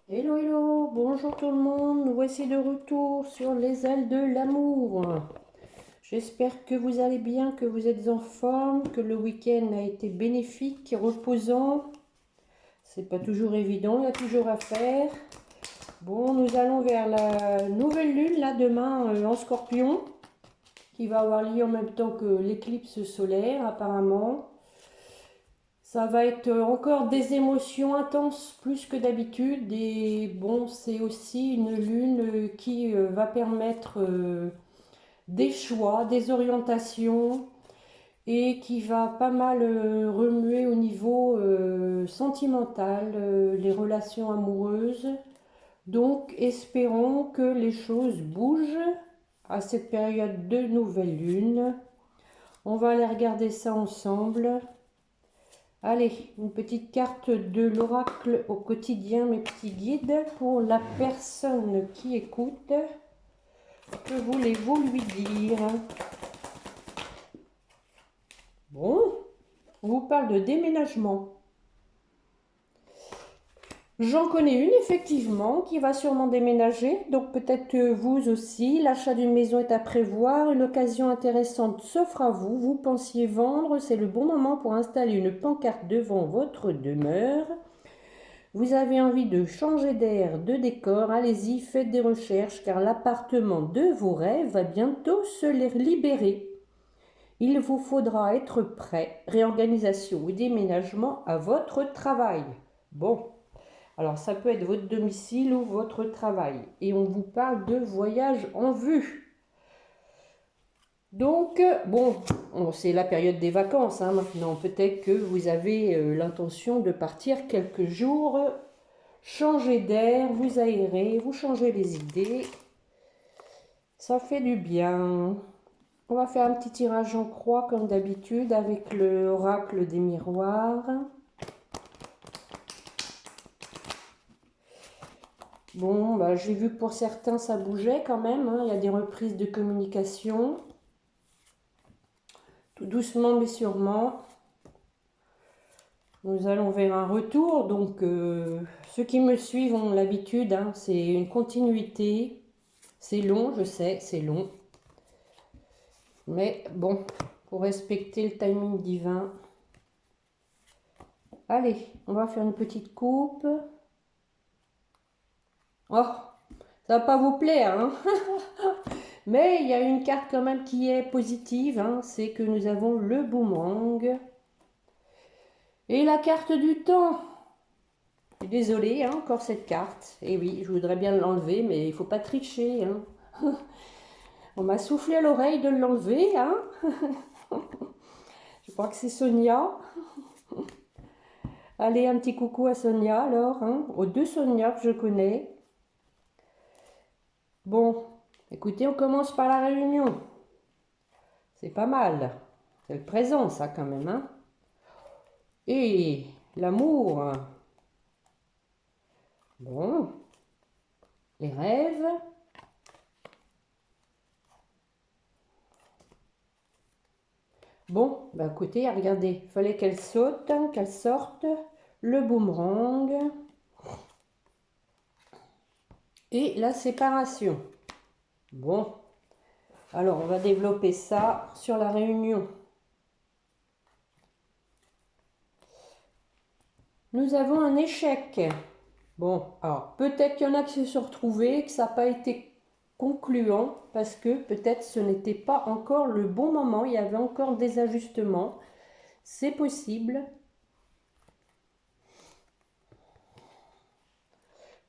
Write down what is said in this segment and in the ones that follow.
Hello, hello, bonjour tout le monde, nous voici de retour sur les ailes de l'amour. J'espère que vous allez bien, que vous êtes en forme, que le week-end a été bénéfique et reposant. C'est pas toujours évident, il y a toujours à faire. Bon, nous allons vers la nouvelle lune, là, demain, en Scorpion, qui va avoir lieu en même temps que l'éclipse solaire, apparemment. Ça va être encore des émotions intenses plus que d'habitude et bon, c'est aussi une lune qui va permettre des choix, des orientations et qui va pas mal remuer au niveau sentimental les relations amoureuses. Donc espérons que les choses bougent à cette période de nouvelle lune. On va aller regarder ça ensemble. Allez, une petite carte de l'oracle au quotidien, mes petits guides, pour la personne qui écoute. Que voulez-vous lui dire? Bon, on vous parle de déménagement. J'en connais une effectivement qui va sûrement déménager, donc peut-être que vous aussi, l'achat d'une maison est à prévoir, une occasion intéressante s'offre à vous, vous pensiez vendre, c'est le bon moment pour installer une pancarte devant votre demeure. Vous avez envie de changer d'air, de décor, allez-y, faites des recherches car l'appartement de vos rêves va bientôt se libérer. Il vous faudra être prêt, réorganisation ou déménagement à votre travail. Bon, alors ça peut être votre domicile ou votre travail. Et on vous parle de voyage en vue. Donc, bon, c'est la période des vacances maintenant. Peut-être que vous avez l'intention de partir quelques jours, changer d'air, vous aérez, vous changez les idées. Ça fait du bien. On va faire un petit tirage en croix comme d'habitude avec l'oracle des miroirs. Bon, bah, j'ai vu que pour certains ça bougeait quand même, hein. Il y a des reprises de communication. Tout doucement mais sûrement. Nous allons vers un retour. Donc ceux qui me suivent ont l'habitude, hein, c'est une continuité. C'est long, je sais, c'est long. Mais bon, pour respecter le timing divin. Allez, on va faire une petite coupe. Oh, ça va pas vous plaire, hein. Mais il y a une carte quand même qui est positive, hein, c'est que nous avons le boomerang. Et la carte du temps. Désolée, hein, encore cette carte. Et oui, je voudrais bien l'enlever, mais il faut pas tricher, hein. On m'a soufflé à l'oreille de l'enlever, hein. Je crois que c'est Sonia. Allez, un petit coucou à Sonia alors, hein, aux deux Sonia que je connais. Bon, écoutez, on commence par la réunion. C'est pas mal. C'est le présent, ça, quand même, hein. Et l'amour. Bon, les rêves. Bon, bah écoutez, regardez, il fallait qu'elle saute, hein, qu'elle sorte. Le boomerang. Et la séparation. Bon, alors on va développer ça sur la réunion. Nous avons un échec. Bon, alors peut-être qu'il y en a qui se sont retrouvés, que ça n'a pas été concluant, parce que peut-être ce n'était pas encore le bon moment, il y avait encore des ajustements. C'est possible.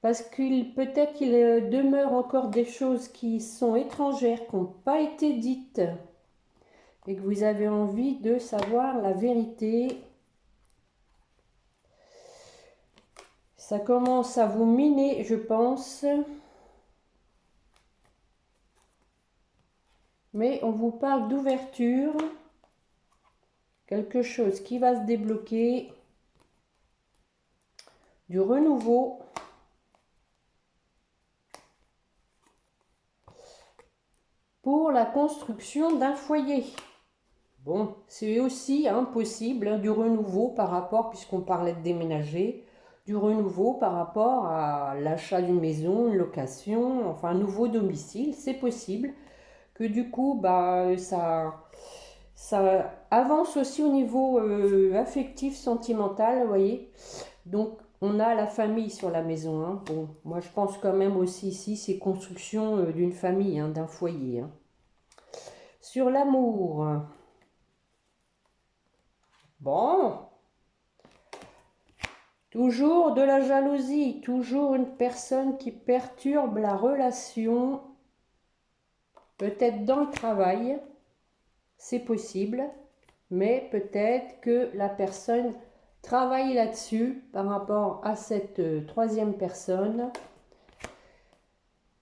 Parce qu'il peut-être qu'il demeure encore des choses qui sont étrangères, qui n'ont pas été dites, et que vous avez envie de savoir la vérité. Ça commence à vous miner, je pense. Mais on vous parle d'ouverture. Quelque chose qui va se débloquer. Du renouveau. Pour la construction d'un foyer. Bon, c'est aussi possible, hein, du renouveau par rapport, puisqu'on parlait de déménager, du renouveau par rapport à l'achat d'une maison, une location, enfin un nouveau domicile. C'est possible que du coup, bah, ça avance aussi au niveau affectif, sentimental, vous voyez. Donc, on a la famille sur la maison. Hein. Bon, moi, je pense quand même aussi ici, c'est construction d'une famille, hein, d'un foyer. Hein. Sur l'amour. Bon, toujours de la jalousie, toujours une personne qui perturbe la relation, peut-être dans le travail, c'est possible, mais peut-être que la personne travaille là-dessus par rapport à cette troisième personne.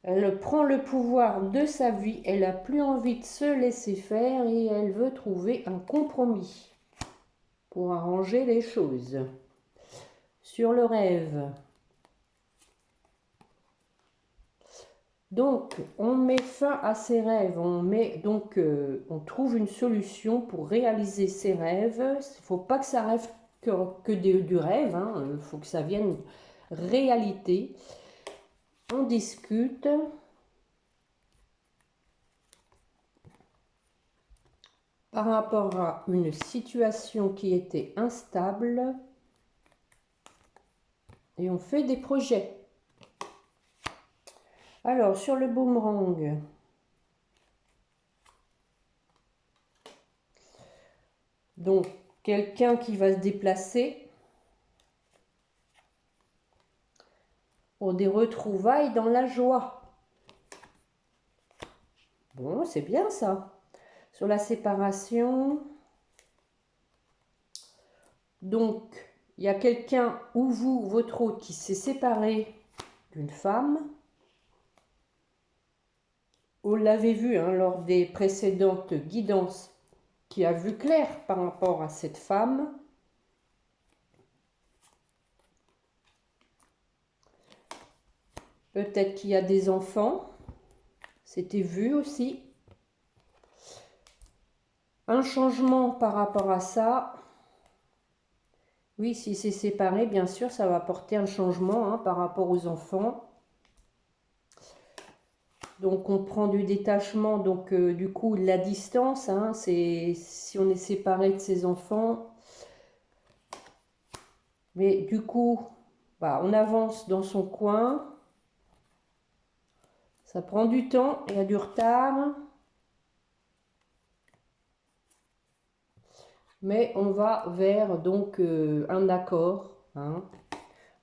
Elle prend le pouvoir de sa vie, elle n'a plus envie de se laisser faire et elle veut trouver un compromis pour arranger les choses. Sur le rêve. Donc, on met fin à ses rêves, on trouve une solution pour réaliser ses rêves. Il ne faut pas que ça rêve que du rêve, hein. Il faut que ça vienne réalité. On discute. Par rapport à une situation qui était instable. Et on fait des projets. Alors, sur le boomerang. Donc, quelqu'un qui va se déplacer pour des retrouvailles dans la joie. Bon, c'est bien ça. Sur la séparation. Donc, il y a quelqu'un ou vous, votre hôte, qui s'est séparé d'une femme. Vous l'avez vu hein, lors des précédentes guidances, qui a vu clair par rapport à cette femme. Peut-être qu'il y a des enfants. C'était vu aussi. Un changement par rapport à ça. Oui, si c'est séparé, bien sûr, ça va apporter un changement hein, par rapport aux enfants. Donc, on prend du détachement. Donc, du coup, la distance, hein, c'est si on est séparé de ses enfants. Mais du coup, bah, on avance dans son coin. Ça prend du temps, il y a du retard. Mais on va vers donc un accord. Hein.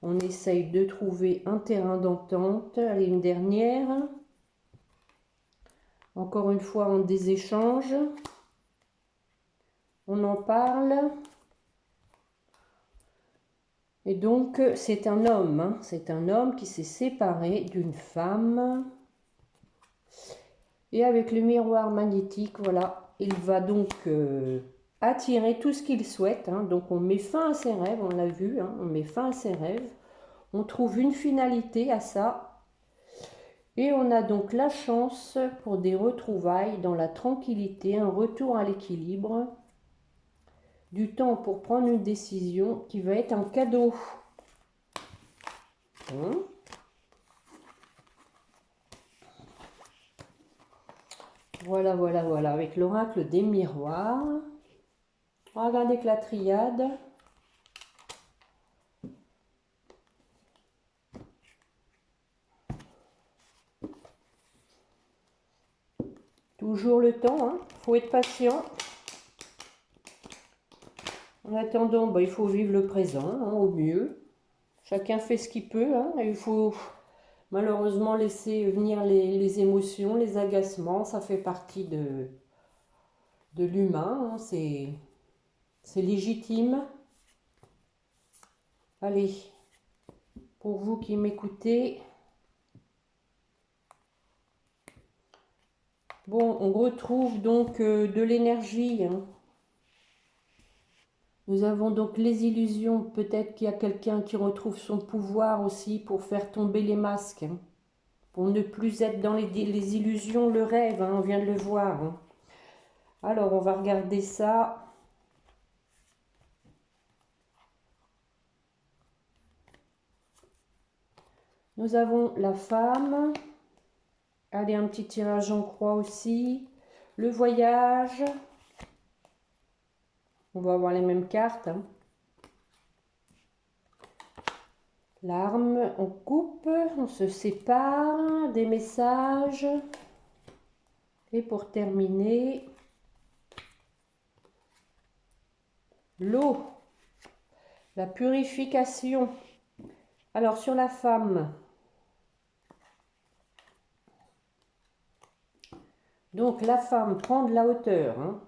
On essaye de trouver un terrain d'entente. Allez, une dernière. Encore une fois, on des échanges. On en parle. Et donc, c'est un homme. Hein. C'est un homme qui s'est séparé d'une femme. Et avec le miroir magnétique, voilà, il va donc attirer tout ce qu'il souhaite. Hein. Donc, on met fin à ses rêves, on l'a vu, hein, on met fin à ses rêves. On trouve une finalité à ça. Et on a donc la chance pour des retrouvailles dans la tranquillité, un retour à l'équilibre. Du temps pour prendre une décision qui va être un cadeau. Voilà, voilà, voilà, avec l'oracle des miroirs. Regardez que la triade. Toujours le temps, hein. Faut être patient. En attendant, bah, il faut vivre le présent hein, au mieux. Chacun fait ce qu'il peut. Hein. Il faut malheureusement laisser venir les émotions, les agacements. Ça fait partie de l'humain. Hein. C'est légitime. Allez, pour vous qui m'écoutez. Bon, on retrouve donc de l'énergie. Hein. Nous avons donc les illusions. Peut-être qu'il y a quelqu'un qui retrouve son pouvoir aussi pour faire tomber les masques. Hein. Pour ne plus être dans les illusions, le rêve. Hein, on vient de le voir. Hein. Alors, on va regarder ça. Nous avons la femme. Allez, un petit tirage en croix aussi. Le voyage. On va avoir les mêmes cartes. Hein. L'arme, on coupe, on se sépare, des messages. Et pour terminer, l'eau, la purification. Alors sur la femme, donc la femme prend de la hauteur, hein.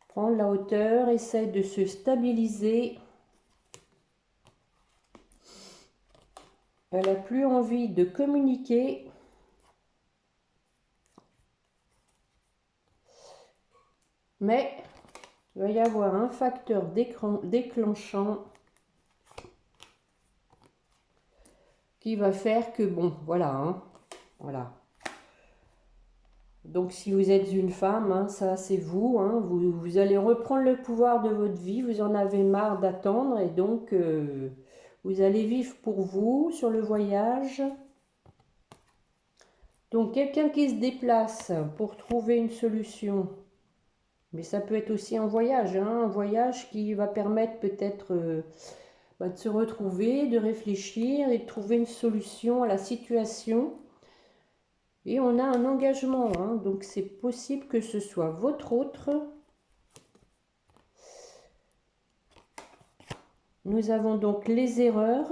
Prend de la hauteur, essaie de se stabiliser. Elle n'a plus envie de communiquer. Mais il va y avoir un facteur déclenchant qui va faire que, bon, voilà, hein, voilà. Donc si vous êtes une femme, hein, ça c'est vous, hein, vous allez reprendre le pouvoir de votre vie, vous en avez marre d'attendre et donc vous allez vivre pour vous sur le voyage. Donc quelqu'un qui se déplace pour trouver une solution. Mais ça peut être aussi un voyage, hein, un voyage qui va permettre peut-être de se retrouver, de réfléchir et de trouver une solution à la situation. Et on a un engagement, hein, donc c'est possible que ce soit votre autre. Nous avons donc les erreurs.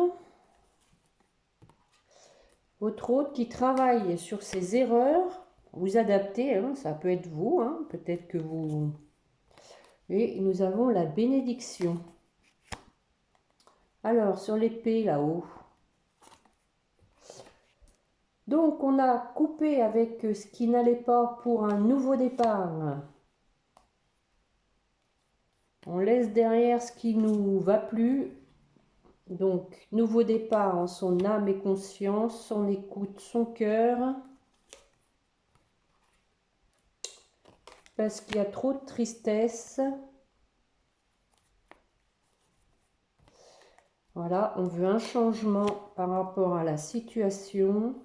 Votre autre qui travaille sur ses erreurs, vous adaptez, hein, ça peut être vous, hein, peut-être que vous... Et nous avons la bénédiction. Alors, sur l'épée là-haut. Donc, on a coupé avec ce qui n'allait pas pour un nouveau départ. On laisse derrière ce qui nous va plus. Donc, nouveau départ en son âme et conscience, son écoute, son cœur. Parce qu'il y a trop de tristesse. Voilà, on veut un changement par rapport à la situation.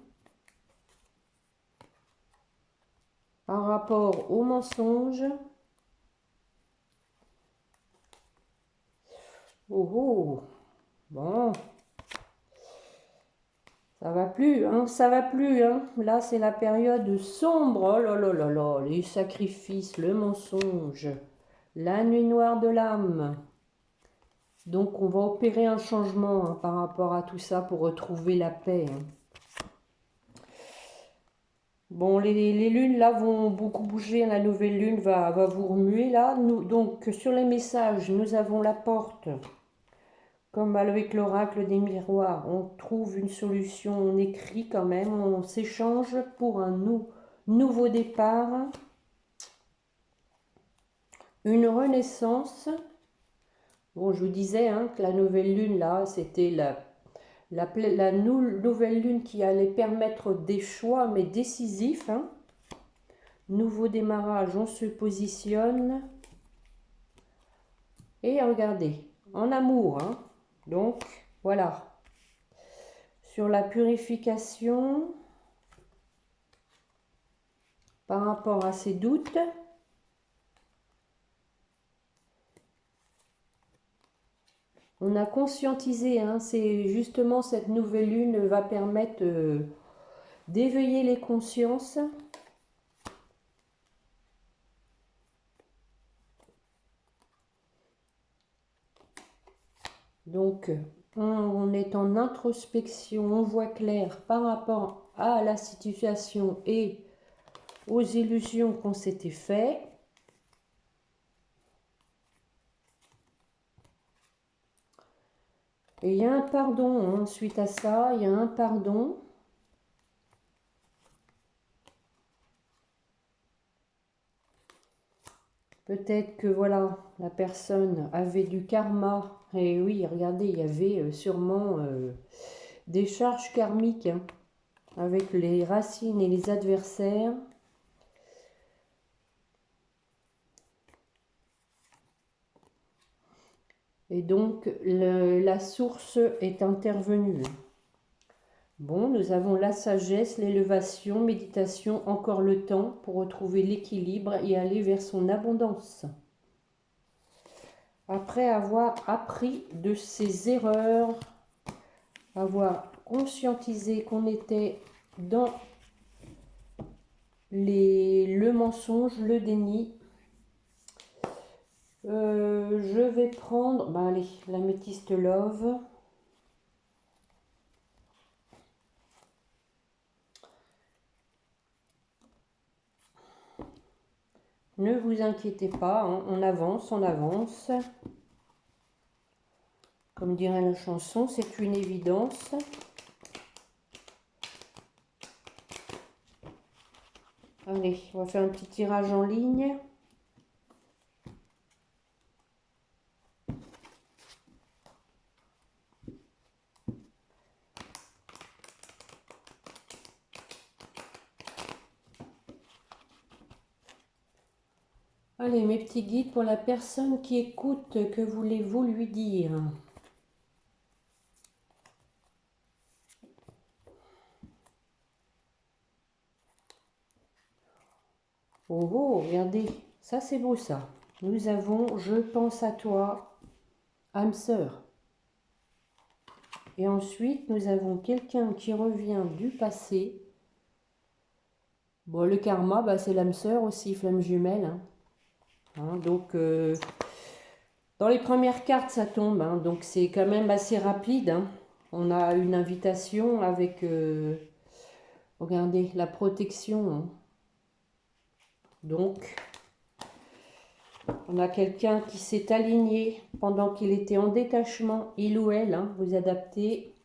Par rapport au mensonge. Oh oh, bon. Ça va plus, hein, ça va plus, hein. Là, c'est la période sombre. Oh là là là là, les sacrifices, le mensonge, la nuit noire de l'âme. Donc, on va opérer un changement, hein, par rapport à tout ça pour retrouver la paix. Hein. Bon, les lunes, là, vont beaucoup bouger. La nouvelle lune va vous remuer, là. Donc, sur les messages, nous avons la porte. Comme avec l'oracle des miroirs, on trouve une solution, on écrit quand même, on s'échange pour un nouveau départ, une renaissance. Bon, je vous disais, hein, que la nouvelle lune, là, c'était la nouvelle lune qui allait permettre des choix, mais décisifs. Hein. Nouveau démarrage, on se positionne. Et regardez, en amour, hein. Donc, voilà. Sur la purification, par rapport à ses doutes, on a conscientisé, hein, c'est justement cette nouvelle lune va permettre d'éveiller les consciences. Donc, on est en introspection, on voit clair par rapport à la situation et aux illusions qu'on s'était fait. Et il y a un pardon, hein, suite à ça, il y a un pardon. Peut-être que voilà, la personne avait du karma. Et oui, regardez, il y avait sûrement des charges karmiques, hein, avec les racines et les adversaires. Et donc, la source est intervenue. Bon, nous avons la sagesse, l'élévation, méditation, encore le temps pour retrouver l'équilibre et aller vers son abondance. Après avoir appris de ses erreurs, avoir conscientisé qu'on était dans le mensonge, le déni, je vais prendre, allez, l'améthyste love. Ne vous inquiétez pas, hein, on avance, on avance. Comme dirait la chanson, c'est une évidence. Allez, on va faire un petit tirage en ligne. Allez, mes petits guides, pour la personne qui écoute, que voulez-vous lui dire? Oh, oh, regardez, ça c'est beau ça. Nous avons je pense à toi, âme sœur. Et ensuite, nous avons quelqu'un qui revient du passé. Bon, le karma, c'est l'âme sœur aussi, flamme jumelle. Donc, dans les premières cartes, ça tombe. Donc, c'est quand même assez rapide. On a une invitation avec, regardez, la protection. Donc, on a quelqu'un qui s'est aligné pendant qu'il était en détachement, il ou elle, vous adaptez.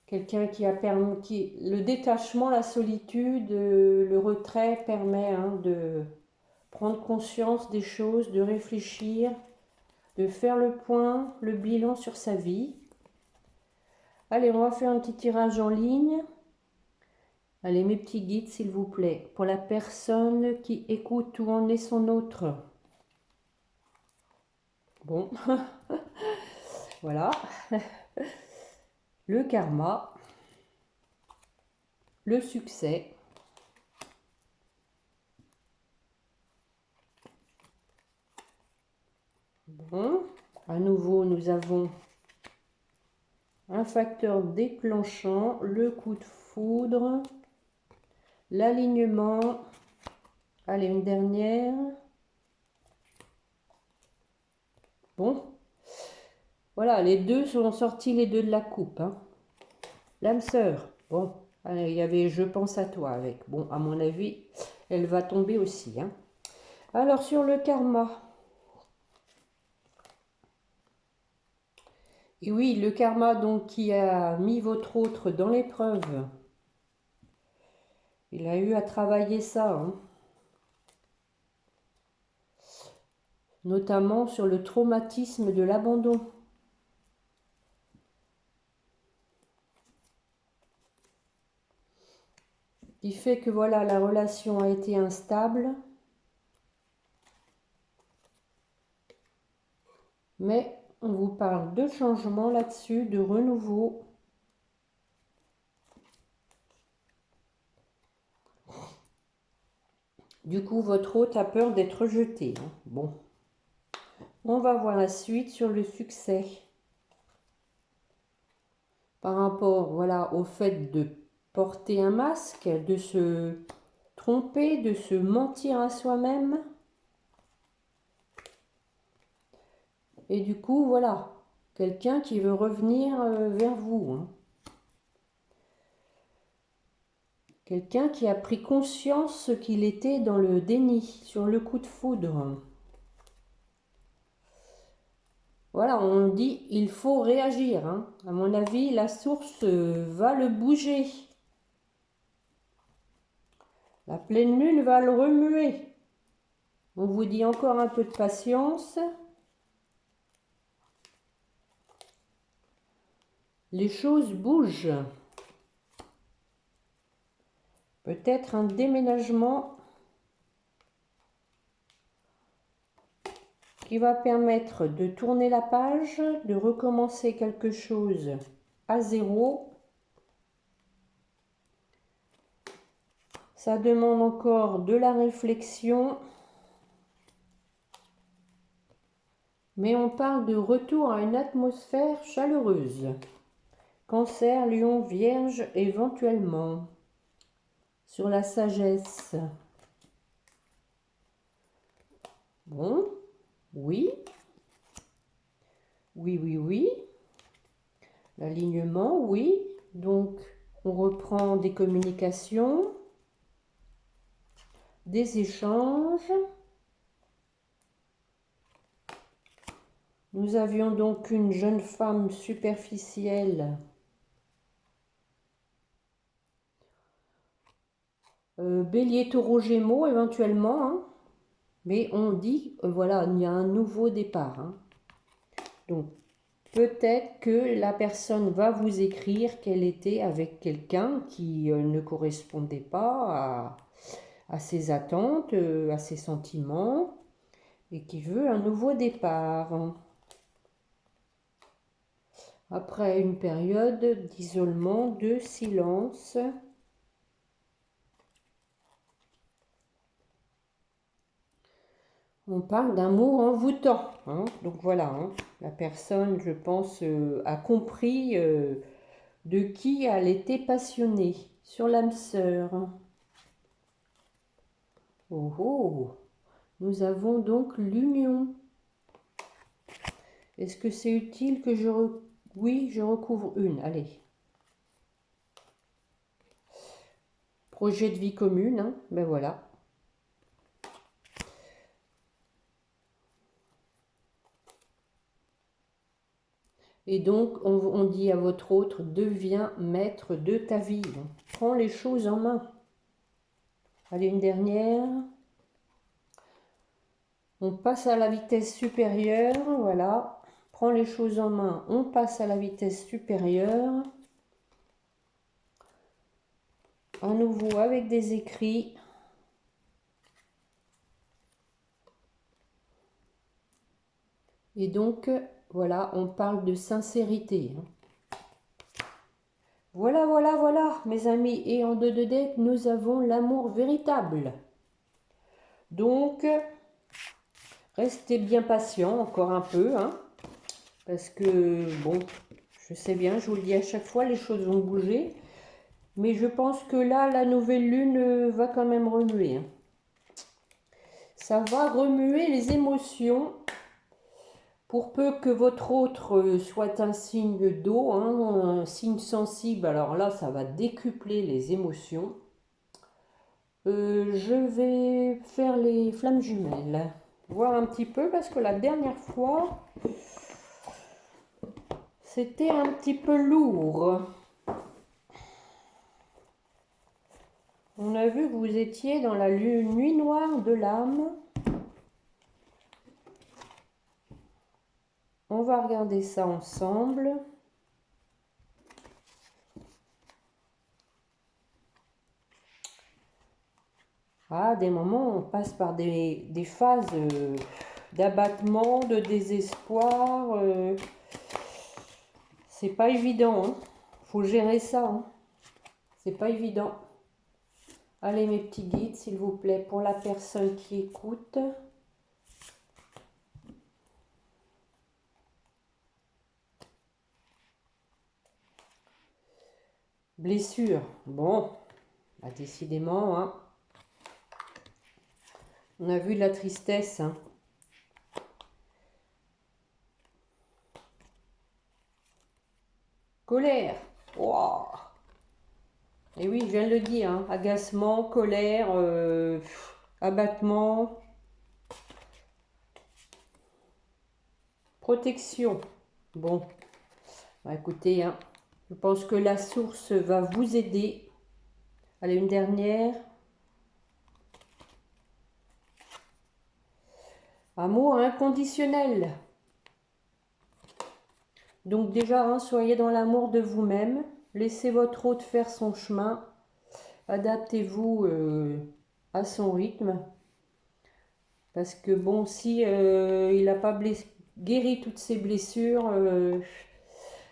Quelqu'un qui a permis, le détachement, la solitude, le retrait permet de prendre conscience des choses, de réfléchir, de faire le point, le bilan sur sa vie. Allez, on va faire un petit tirage en ligne. Allez, mes petits guides, s'il vous plaît, pour la personne qui écoute, où en est son autre. Bon, voilà. Le karma, le succès. Bon, à nouveau, nous avons un facteur déclenchant, le coup de foudre, l'alignement. Allez, une dernière. Bon, voilà, les deux sont sortis, les deux de la coupe. L'âme sœur, bon, il y avait je pense à toi avec. Bon, à mon avis, elle va tomber aussi. Alors, sur le karma. Et oui, le karma donc qui a mis votre autre dans l'épreuve. Il a eu à travailler ça. Notamment sur le traumatisme de l'abandon. Qui fait que voilà, la relation a été instable. Mais on vous parle de changement là-dessus, de renouveau. Du coup, votre hôte a peur d'être rejeté. Bon. On va voir la suite sur le succès. Par rapport, voilà, au fait de porter un masque, de se tromper, de se mentir à soi-même. Et du coup, voilà, quelqu'un qui veut revenir vers vous. Quelqu'un qui a pris conscience qu'il était dans le déni, sur le coup de foudre. Voilà, on dit il faut réagir. À mon avis, la source va le bouger. La pleine lune va le remuer. On vous dit encore un peu de patience. Les choses bougent. Peut-être un déménagement qui va permettre de tourner la page, de recommencer quelque chose à zéro. Ça demande encore de la réflexion. Mais on parle de retour à une atmosphère chaleureuse. Cancer, Lion, Vierge, éventuellement. Sur la sagesse. Bon, oui. Oui, oui, oui. L'alignement, oui. Donc, on reprend des communications, des échanges. Nous avions donc une jeune femme superficielle. Bélier, Taureau, Gémeaux éventuellement, hein. Mais on dit, voilà, il y a un nouveau départ. Hein. Donc, peut-être que la personne va vous écrire qu'elle était avec quelqu'un qui ne correspondait pas à ses attentes, à ses sentiments, et qui veut un nouveau départ. Après une période d'isolement, de silence. On parle d'un mot envoûtant. Hein. Donc voilà, hein. La personne, je pense, a compris de qui elle était passionnée. Sur l'âme sœur. Oh oh, nous avons donc l'union. Est-ce que c'est utile que je... Oui, je recouvre une, allez. Projet de vie commune, hein. Ben voilà. Et donc, on dit à votre autre, deviens maître de ta vie. Prends les choses en main. Allez, une dernière. On passe à la vitesse supérieure, voilà. Prends les choses en main, on passe à la vitesse supérieure. À nouveau avec des écrits. Et donc, voilà, on parle de sincérité. Voilà, voilà, voilà, mes amis. Et en 2 de deck, nous avons l'amour véritable. Donc, restez bien patient encore un peu. Hein, parce que, bon, je sais bien, je vous le dis à chaque fois, les choses vont bouger. Mais je pense que là, la nouvelle lune va quand même remuer. Hein. Ça va remuer les émotions. Pour peu que votre autre soit un signe d'eau, hein, un signe sensible, alors là, ça va décupler les émotions. Je vais faire les flammes jumelles. Voir un petit peu, parce que la dernière fois, c'était un petit peu lourd. On a vu que vous étiez dans la nuit noire de l'âme. On va regarder ça ensemble. Ah, des moments, on passe par des phases d'abattement, de désespoir. C'est pas évident. Hein. Faut gérer ça. Hein. C'est pas évident. Allez, mes petits guides, s'il vous plaît, pour la personne qui écoute. Blessure. Bon, bah, décidément, hein. On a vu de la tristesse. Hein. Colère. Wow. Et oui, je viens de le dire. Hein. Agacement, colère, abattement. Protection. Bon, bah, écoutez, hein, je pense que la source va vous aider. Allez, une dernière. Amour inconditionnel. Donc déjà, hein, soyez dans l'amour de vous-même. Laissez votre hôte faire son chemin. Adaptez-vous à son rythme. Parce que bon, si il n'a pas guéri toutes ses blessures,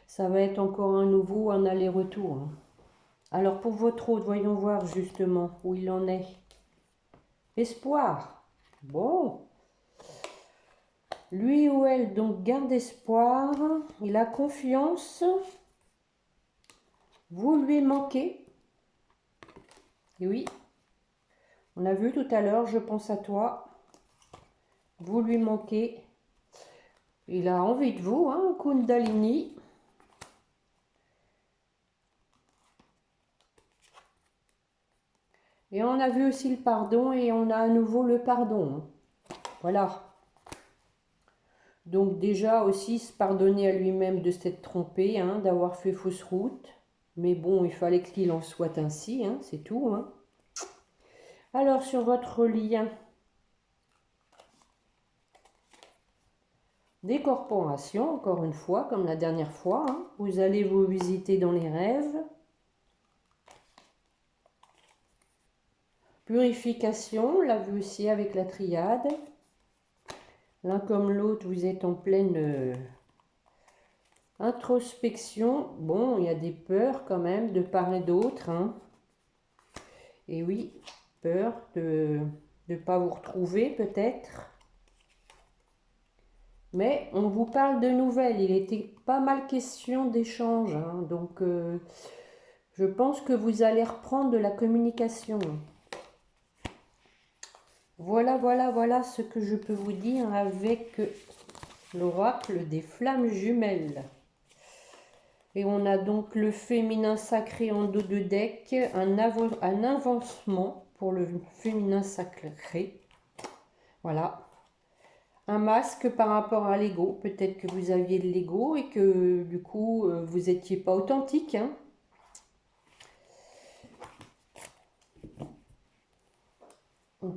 ça va être encore un nouveau, un aller-retour. Hein. Alors pour votre autre, voyons voir justement où il en est. Espoir. Bon. Lui ou elle donc garde espoir. Il a confiance. Vous lui manquez. Et oui. On a vu tout à l'heure, je pense à toi. Vous lui manquez. Il a envie de vous, hein, Kundalini. Et on a vu aussi le pardon et on a à nouveau le pardon. Voilà. Donc déjà aussi se pardonner à lui-même de s'être trompé, hein, d'avoir fait fausse route. Mais bon, il fallait qu'il en soit ainsi, hein, c'est tout. Hein. Alors sur votre lien des corporations, encore une fois, comme la dernière fois, hein, vous allez vous visiter dans les rêves. Purification, on l'a vu aussi avec la triade. L'un comme l'autre, vous êtes en pleine introspection. Bon, il y a des peurs quand même de part et d'autre. Hein. Et oui, peur de ne pas vous retrouver peut-être. Mais on vous parle de nouvelles. Il était pas mal question d'échange. Hein. Donc, je pense que vous allez reprendre de la communication. Voilà, voilà, voilà ce que je peux vous dire avec l'oracle des flammes jumelles. Et on a donc le féminin sacré en dos de deck, un avancement pour le féminin sacré. Voilà. Un masque par rapport à l'ego. Peut-être que vous aviez de l'ego et que du coup, vous n'étiez pas authentique. Hein.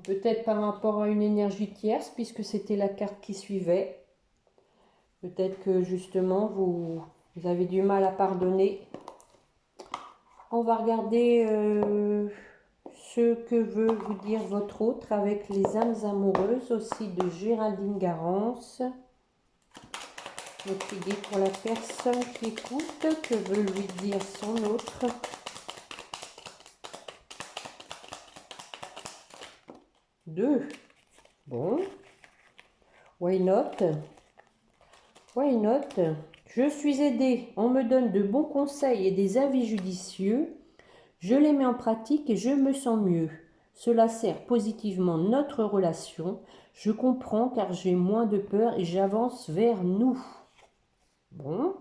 Peut-être par rapport à une énergie tierce, puisque c'était la carte qui suivait. Peut-être que justement, vous avez du mal à pardonner. On va regarder ce que veut vous dire votre autre avec les âmes amoureuses aussi de Géraldine Garance. Donc il dit pour la personne qui écoute, que veut lui dire son autre. Deux. Bon. Why not? Why not? Je suis aidée. On me donne de bons conseils et des avis judicieux. Je les mets en pratique et je me sens mieux. Cela sert positivement notre relation. Je comprends car j'ai moins de peur et j'avance vers nous. Bon.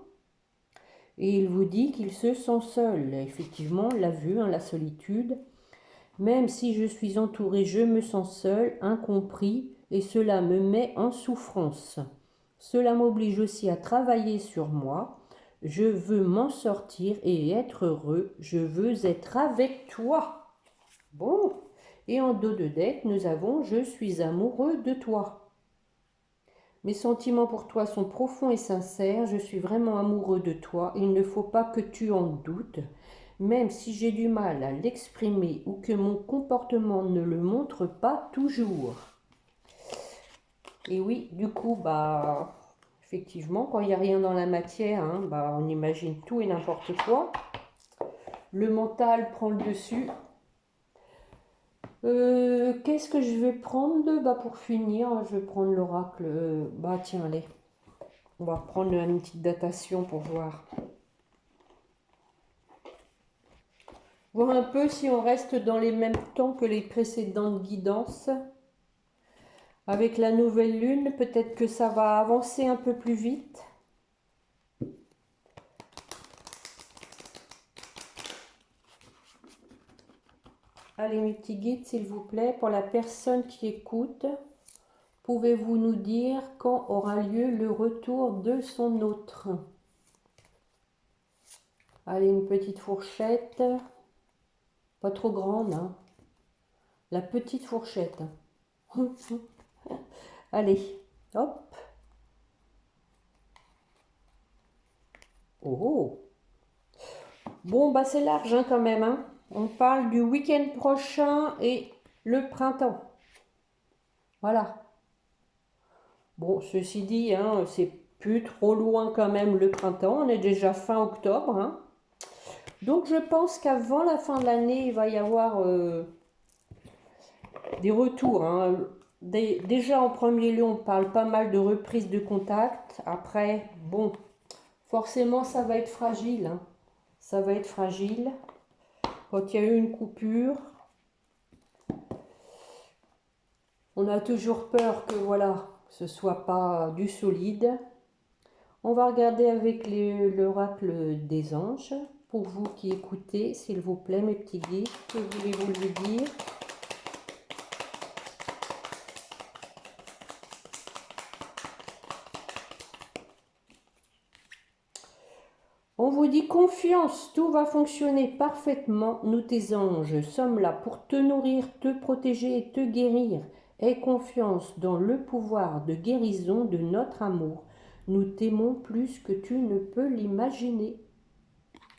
Et il vous dit qu'il se sent seul. Effectivement, on l'a vu, hein, la solitude. Même si je suis entourée, je me sens seul, incompris, et cela me met en souffrance. Cela m'oblige aussi à travailler sur moi. Je veux m'en sortir et être heureux. Je veux être avec toi. Bon. Et en dos de deck, nous avons « Je suis amoureux de toi ». Mes sentiments pour toi sont profonds et sincères. Je suis vraiment amoureux de toi. Il ne faut pas que tu en doutes. Même si j'ai du mal à l'exprimer ou que mon comportement ne le montre pas toujours. Et oui, du coup, effectivement, quand il n'y a rien dans la matière, hein, on imagine tout et n'importe quoi. Le mental prend le dessus. Qu'est-ce que je vais prendre? Pour finir, je vais prendre l'oracle. Tiens, allez. On va prendre une petite datation pour voir. Voir un peu si on reste dans les mêmes temps que les précédentes guidances. Avec la nouvelle lune, peut-être que ça va avancer un peu plus vite. Allez, mes petits guides, s'il vous plaît, pour la personne qui écoute, pouvez-vous nous dire quand aura lieu le retour de son autre? Allez, une petite fourchette, pas trop grande, hein. La petite fourchette. Allez, hop. Oh. Bon, c'est large hein, quand même. Hein. On parle du week-end prochain et le printemps. Voilà. Bon, ceci dit, hein, c'est plus trop loin quand même le printemps. On est déjà fin octobre. Hein. Donc je pense qu'avant la fin de l'année, il va y avoir des retours, hein. Déjà en premier lieu, on parle pas mal de reprise de contact. Après, bon, forcément ça va être fragile, hein. Ça va être fragile. Quand il y a eu une coupure, on a toujours peur que voilà, ce soit pas du solide. On va regarder avec l'oracle des anges. Pour vous qui écoutez, s'il vous plaît, mes petits guides, que voulez-vous lui dire? On vous dit confiance, tout va fonctionner parfaitement. Nous, tes anges, sommes là pour te nourrir, te protéger et te guérir. Aie confiance dans le pouvoir de guérison de notre amour. Nous t'aimons plus que tu ne peux l'imaginer.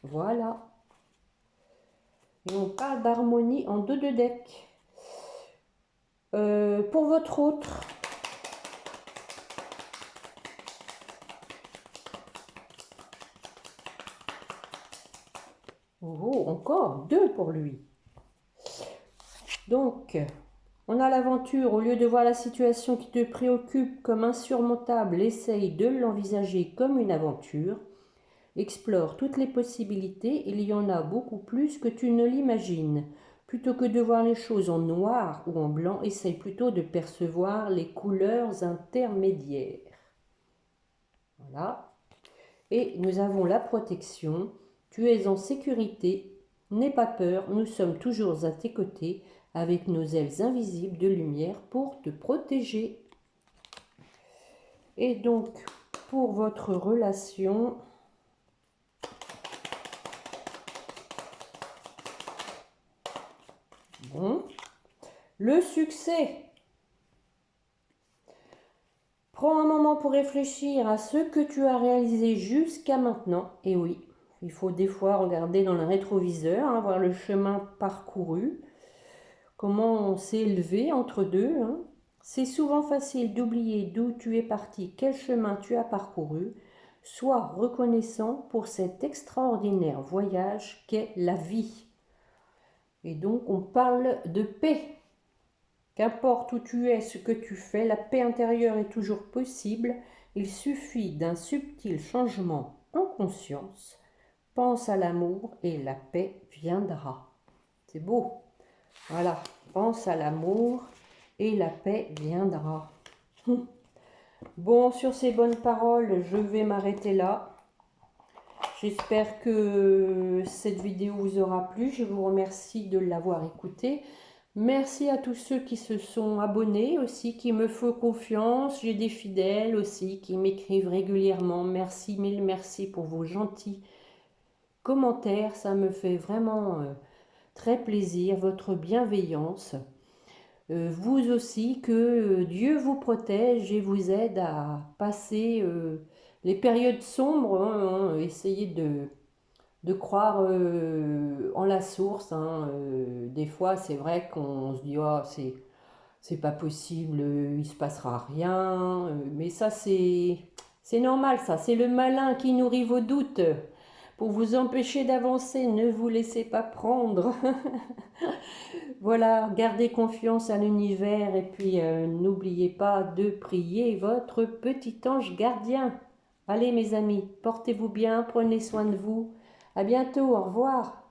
Voilà. Et on parle d'harmonie en 2 decks. Pour votre autre, oh, encore 2 pour lui. Donc, on a l'aventure. Au lieu de voir la situation qui te préoccupe comme insurmontable, essaye de l'envisager comme une aventure. Explore toutes les possibilités, il y en a beaucoup plus que tu ne l'imagines. Plutôt que de voir les choses en noir ou en blanc, essaye plutôt de percevoir les couleurs intermédiaires. Voilà. Et nous avons la protection. Tu es en sécurité. N'aie pas peur, nous sommes toujours à tes côtés avec nos ailes invisibles de lumière pour te protéger. Et donc, pour votre relation, bon, le succès. Prends un moment pour réfléchir à ce que tu as réalisé jusqu'à maintenant. Et oui, il faut des fois regarder dans le rétroviseur, hein, voir le chemin parcouru, comment on s'est élevé entre deux, hein. C'est souvent facile d'oublier d'où tu es parti, quel chemin tu as parcouru. Sois reconnaissant pour cet extraordinaire voyage qu'est la vie. Et donc on parle de paix. Qu'importe où tu es, ce que tu fais, la paix intérieure est toujours possible. Il suffit d'un subtil changement en conscience. Pense à l'amour et la paix viendra. C'est beau. Voilà, pense à l'amour et la paix viendra. Bon, sur ces bonnes paroles, je vais m'arrêter là. J'espère que cette vidéo vous aura plu. Je vous remercie de l'avoir écoutée. Merci à tous ceux qui se sont abonnés aussi, qui me font confiance. J'ai des fidèles aussi qui m'écrivent régulièrement. Merci, mille merci pour vos gentils commentaires. Ça me fait vraiment très plaisir, votre bienveillance. Vous aussi, que Dieu vous protège et vous aide à passer les périodes sombres. Essayez de croire en la source, hein. Des fois, c'est vrai qu'on se dit, oh, c'est pas possible, il se passera rien. Mais ça, c'est normal, ça. C'est le malin qui nourrit vos doutes. Pour vous empêcher d'avancer, ne vous laissez pas prendre. Voilà, gardez confiance à l'univers et puis n'oubliez pas de prier votre petit ange gardien. Allez mes amis, portez-vous bien, prenez soin de vous. À bientôt, au revoir.